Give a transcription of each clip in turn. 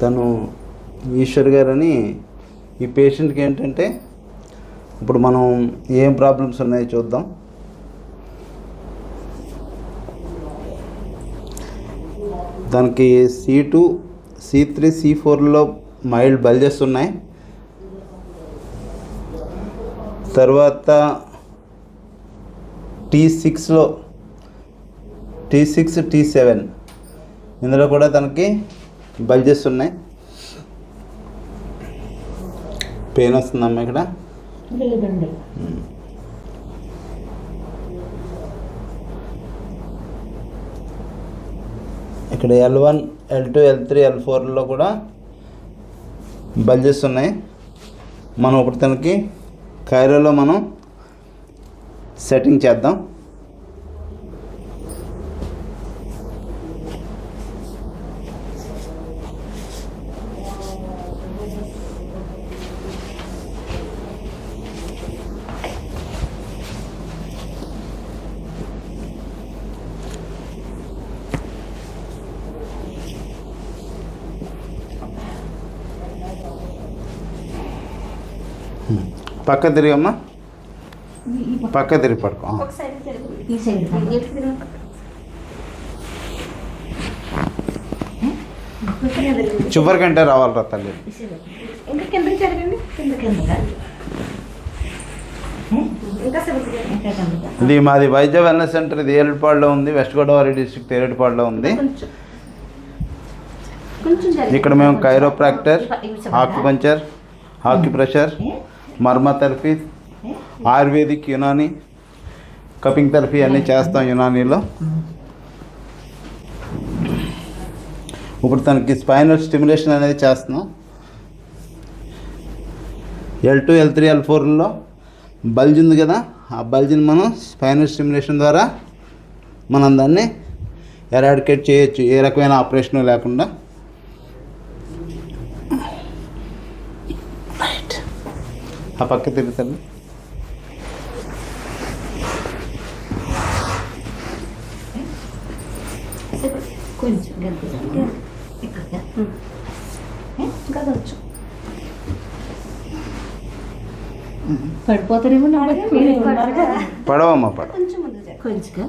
తను ఈశ్వర్ గారని ఈ పేషెంట్కి ఏంటంటే ఇప్పుడు మనం ఏం ప్రాబ్లమ్స్ ఉన్నాయో చూద్దాం. దానికి C2, C3, C4లో మైల్డ్ బల్జెస్ ఉన్నాయి. తర్వాత T6, T7 ఇందులో కూడా తనకి బల్జెస్ ఉన్నాయి. పెయిన్ వస్తుందమ్మా ఇక్కడ? లేదండి. ఇక్కడ L1, L2, L3, L4లో కూడా బల్జెస్ ఉన్నాయి. మనం ఇప్పుడు తనకి కైరోలో మనం సెట్టింగ్ చేద్దాం. పక్క తిరిగమ్మా, పక్క తిరిగి పడుకో. చివరి కంటే రావాలరా తల్లి. ఇది మాది వైద్య వెల్నెస్ సెంటర్. ఇది ఏలపాడులో ఉంది, వెస్ట్ గోదావరి డిస్ట్రిక్ట్ ఏలపాడులో ఉంది. ఇక్కడ మేము కైరోప్రాక్టర్, ఆక్యుపంచర్, ఆక్యుప్రెషర్, మర్మ therapy, Ayurvedic, Unani, cupping therapy అన్నీ చేస్తాం యునానీలో. ఇప్పుడు తనకి స్పైనల్ స్టిమ్యులేషన్ అనేది చేస్తున్నాం. L2, L3, L4లో బల్జ్ ఉంది కదా, ఆ బల్జ్ని మనం స్పైనల్ స్టిమ్యులేషన్ ద్వారా మనం దాన్ని ఎరాడికేట్ చేయొచ్చు, ఏ రకమైన ఆపరేషన్ లేకుండా. ఆ పక్క తిరుగుతాను. పడిపోతారేమో. పడవమ్మా, పడవ. కొంచెం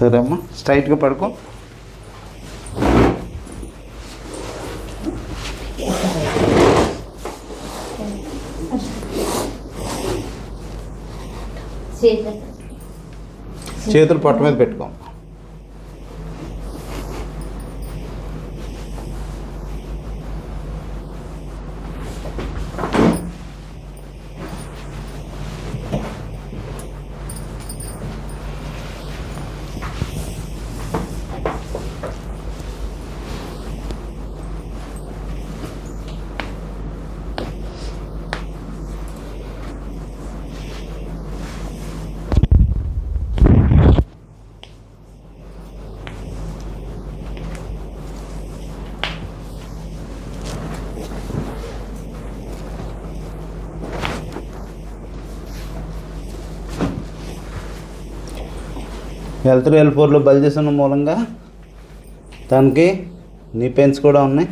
సరే అమ్మా, స్ట్రైట్గా పడుకో. చేతులు పట్టు మీద పెట్టుకో. L3, L4లో బల్జెస్ ఉన్న మూలంగా దానికి నీ పెయిన్స్ కూడా ఉన్నాయి.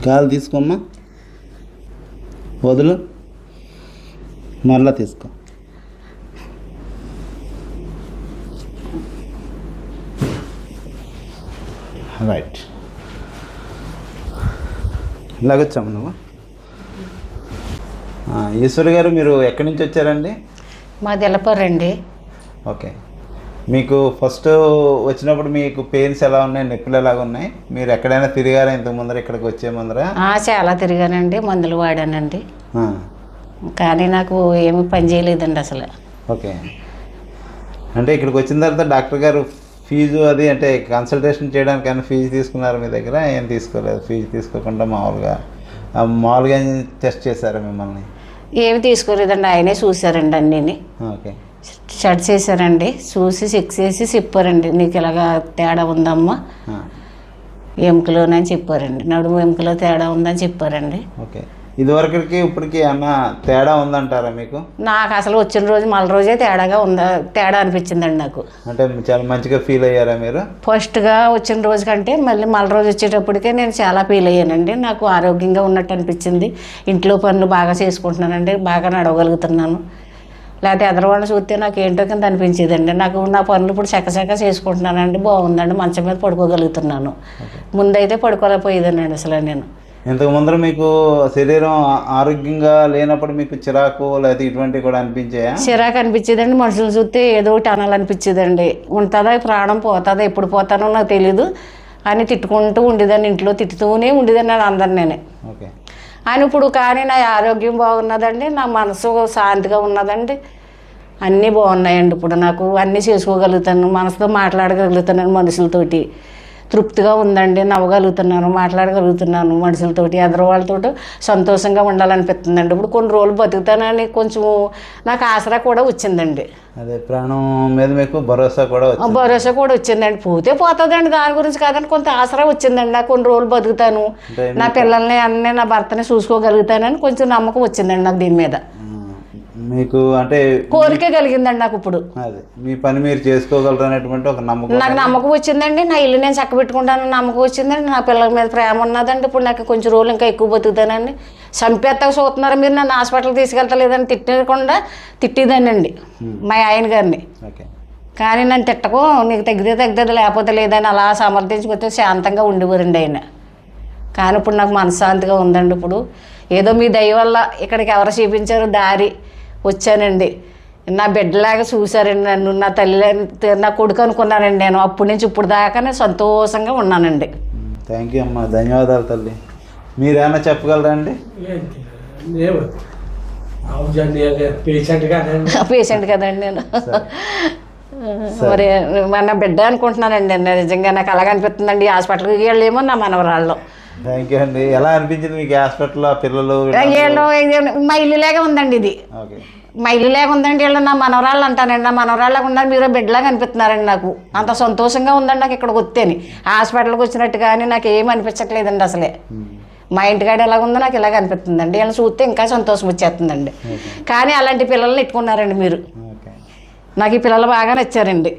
గాలి తీసుకోమ్మా, వదులు, మరలా తీసుకో. రైట్, ఇలాగొచ్చాము. నువ్వు ఈశ్వర్ గారు, మీరు ఎక్కడి నుంచి వచ్చారండి? మాది ఎలపర్రండి. ఓకే. మీకు ఫస్ట్ వచ్చినప్పుడు మీకు పెయిన్స్ ఎలా ఉన్నాయి, నొప్పులు ఎలాగ ఉన్నాయి? మీరు ఎక్కడైనా తిరిగారా ఇంతకు ముందర, ఇక్కడికి వచ్చే ముందర? చాలా తిరిగానండి, మందులు వాడానండి, కానీ నాకు ఏమీ పని చేయలేదండి అసలు. ఓకే. అంటే ఇక్కడికి వచ్చిన తర్వాత డాక్టర్ గారు ఫీజు అది అంటే కన్సల్టేషన్ చేయడానికి ఫీజు తీసుకున్నారు మీ దగ్గర? ఏం తీసుకోలేదు, ఫీజు తీసుకోకుండా మామూలుగా టెస్ట్ చేశారా మిమ్మల్ని? ఏమి తీసుకోలేదండి, ఆయనే చూసారండి అన్నీ. ఓకే. షర్ట్ చేశారండి, చూసి చెక్ చేసి చెప్పారండి, నీకు ఇలాగా తేడా ఉందమ్మా ఎముకలోనని చెప్పారండి, నడుము ఎముకలో తేడా ఉందని చెప్పారండి. ఓకే. ఇదివరకరికి ఇప్పటికి ఏమన్నా తేడా ఉందంటారా మీకు? నాకు అసలు వచ్చిన రోజు మళ్ళీ రోజే తేడా అనిపించిందండి నాకు. అంటే చాలా మంచిగా ఫీల్ అయ్యారా మీరు? ఫస్ట్గా వచ్చిన రోజు కంటే మళ్ళీ రోజు వచ్చేటప్పటికే నేను చాలా ఫీల్ అయ్యానండి. నాకు ఆరోగ్యంగా ఉన్నట్టు అనిపించింది, ఇంట్లో పనులు బాగా చేసుకుంటున్నానండి, బాగా నడవగలుగుతున్నాను. లేకపోతే ఎదరవాళ్ళు చూస్తే నాకు ఏంటో కింద అనిపించేదండి. నాకు నా పనులు ఇప్పుడు చక్కచక్క చేసుకుంటున్నానండి, బాగుందండి, మంచం మీద పడుకోగలుగుతున్నాను. ముందైతే పడుకోలేకపోయేదానండి అసలు నేను. ఇంతకు ముందర మీకు శరీరం ఆరోగ్యంగా లేనప్పుడు మీకు చిరాకు లేకపోతే ఇటువంటివి కూడా అనిపించాయా? చిరాకు అనిపించేదండి, మనుషులు చూస్తే ఏదో ఒకటి అనాలనిపించేదండి. ఉంటుందా ప్రాణం, పోతుందా, ఎప్పుడు పోతానో నాకు తెలీదు అని తిట్టుకుంటూ ఉండేదాన్ని, ఇంట్లో తిట్టుతూనే ఉండేదాన్ని అందరు నేనే. ఓకే. అని ఇప్పుడు కానీ నా ఆరోగ్యం బాగున్నదండి, నా మనసు శాంతిగా ఉన్నదండి, అన్నీ బాగున్నాయండి. ఇప్పుడు నాకు అన్నీ చేసుకోగలుగుతాను, మనసుతో మాట్లాడగలుగుతున్నాను, మనుషులతోటి తృప్తిగా ఉందండి, నవ్వగలుగుతున్నాను, మాట్లాడగలుగుతున్నాను మనుషులతోటి, ఎదరు వాళ్ళతో సంతోషంగా ఉండాలనిపిస్తుందండి. ఇప్పుడు కొన్ని రోజులు బతుకుతానని కొంచెం నాకు ఆసరా కూడా వచ్చిందండి. అదే ప్రాణం మీద మీకు భరోసా కూడా వచ్చిందండి. పోతే పోతుందండి, దాని గురించి కాదని కొంత ఆసరా వచ్చిందండి. నాకు కొన్ని రోజులు బతుకుతాను, నా పిల్లల్ని అన్నీ నా భర్తని చూసుకోగలుగుతానని కొంచెం నమ్మకం వచ్చిందండి నాకు దీని మీద. మీకు అంటే కోరిక కలిగిందండి నాకు ఇప్పుడు. అదే మీ పని మీరు చేసుకోగలరు అనేటువంటి ఒక నమ్మకం, నాకు నమ్మకం వచ్చిందండి. నా ఇల్లు నేను చక్కబెట్టుకుంటానని నమ్మకం వచ్చిందండి. నా పిల్లల మీద ప్రేమ ఉన్నదండి. ఇప్పుడు నాకు కొంచెం రోజులు ఇంకా ఎక్కువ బతుకుతానండి. చంపేస్తాక చూస్తున్నారు మీరు, నన్ను హాస్పిటల్కి తీసుకెళ్తలేదని తిట్టేదానండి మా ఆయన గారిని. కానీ నన్ను తిట్టకు, నీకు తగ్గదు లేకపోతే లేదని అలా సమర్థించుకొస్తే శాంతంగా ఉండేవారండి ఆయన. కానీ ఇప్పుడు నాకు మనశ్శాంతిగా ఉందండి. ఇప్పుడు ఏదో మీ దయ వల్ల ఇక్కడికి ఎవరు చూపించారు దారి వచ్చానండి. నా బిడ్డలాగా చూశారండి నన్ను, నా తల్లి నా కొడుకు అనుకున్నానండి నేను. అప్పటి నుంచి ఇప్పుడు దాకా నేను సంతోషంగా ఉన్నానండి. థ్యాంక్ యూ అమ్మా, ధన్యవాదాలు తల్లి. మీరేమన్నా చెప్పగలరా అండి? పేషెంట్ కదండి నేను, మరి మన బిడ్డ అనుకుంటున్నానండి నిజంగా. నాకు అలాగ అనిపిస్తుందండి. హాస్పిటల్కి వెళ్ళేమో నా మనవరాళ్ళు. థ్యాంక్ యూ అండి. ఎలా అనిపించింది మీకు హాస్పిటల్లో పిల్లలు? మా ఇల్లులాగా ఉందండి ఇది, మా ఇల్లులాగా ఉందండి. వీళ్ళు నా మనవరాళ్ళు అంటానండి, నా మనవరాళ్ళగా ఉన్నారు, మీరు బిడ్డలాగా అనిపిస్తున్నారండి. నాకు అంత సంతోషంగా ఉందండి నాకు ఇక్కడికి వస్తేని. హాస్పిటల్కి వచ్చినట్టు కానీ నాకు ఏమి అనిపించట్లేదండి అసలే. మా ఇంటికాడ ఎలాగ ఉందో నాకు ఇలాగ అనిపిస్తుందండి. వీళ్ళని చూస్తే ఇంకా సంతోషం వచ్చేస్తుందండి. కానీ అలాంటి పిల్లల్ని ఎట్టుకున్నారండి మీరు. నాకు ఈ పిల్లలు బాగా నచ్చారండి.